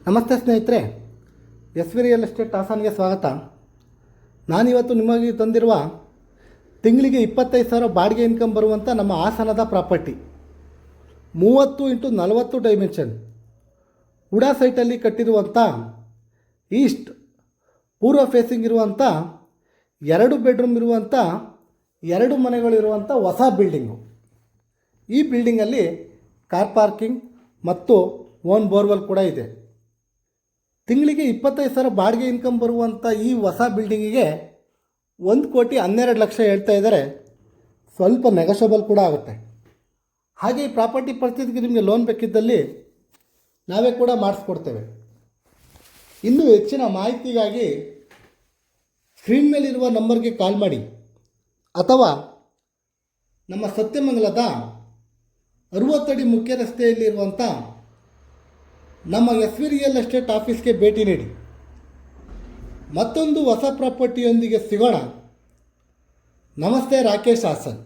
ನಮಸ್ತೆ ಸ್ನೇಹಿತರೆ, S V real estate ಹಾಸನ್ಗೆ ಸ್ವಾಗತ. ನಾನಿವತ್ತು ನಿಮಗೆ ತಂದಿರುವ ತಿಂಗಳಿಗೆ 25,000 ಬಾಡಿಗೆ ಇನ್ಕಮ್ ಬರುವಂಥ ನಮ್ಮ ಹಾಸನದ property 30x40 dimension Uda ಸೈಟಲ್ಲಿ ಕಟ್ಟಿರುವಂಥ East ಪೂರ್ವ ಫೇಸಿಂಗ್ ಇರುವಂಥ 2 ಬೆಡ್ರೂಮ್ ಇರುವಂಥ 2 ಮನೆಗಳಿರುವಂಥ ಹೊಸ ಬಿಲ್ಡಿಂಗು. ಈ ಬಿಲ್ಡಿಂಗಲ್ಲಿ ಕಾರ್ ಪಾರ್ಕಿಂಗ್ ಮತ್ತು ಓನ್ ಬೋರ್ವೆಲ್ ಕೂಡ ಇದೆ. ತಿಂಗಳಿಗೆ 25,000 ಬಾಡಿಗೆ ಇನ್ಕಮ್ ಬರುವಂಥ ಈ ಹೊಸ ಬಿಲ್ಡಿಂಗಿಗೆ 1,12,00,000 ಹೇಳ್ತಾ ಇದ್ದಾರೆ. ಸ್ವಲ್ಪ ನೆಗೋಷಿಯಬಲ್ ಕೂಡ ಆಗುತ್ತೆ. ಹಾಗೆ ಈ ಪ್ರಾಪರ್ಟಿ ಪರ್ಚೇಸ್ಗೆ ನಿಮಗೆ ಲೋನ್ ಬೇಕಿದ್ದಲ್ಲಿ ನಾವೇ ಕೂಡ ಮಾಡಿಸ್ಕೊಡ್ತೇವೆ. ಇನ್ನೂ ಹೆಚ್ಚಿನ ಮಾಹಿತಿಗಾಗಿ ಸ್ಕ್ರೀನ್ ಮೇಲಿರುವ ನಂಬರ್ಗೆ ಕಾಲ್ ಮಾಡಿ ಅಥವಾ ನಮ್ಮ ಸತ್ಯಮಂಗಲದ 60 ಅಡಿ ಮುಖ್ಯ ರಸ್ತೆಯಲ್ಲಿರುವಂಥ ನಮ್ಮ ಎಸ್ ವಿ ರಿಯಲ್ ಎಸ್ಟೇಟ್ ಆಫೀಸ್ಗೆ ಭೇಟಿ ನೀಡಿ. ಮತ್ತೊಂದು ಹೊಸ ಪ್ರಾಪರ್ಟಿಯೊಂದಿಗೆ ಸಿಗೋಣ. ನಮಸ್ತೆ, ರಾಕೇಶ್ ಹಾಸನ್.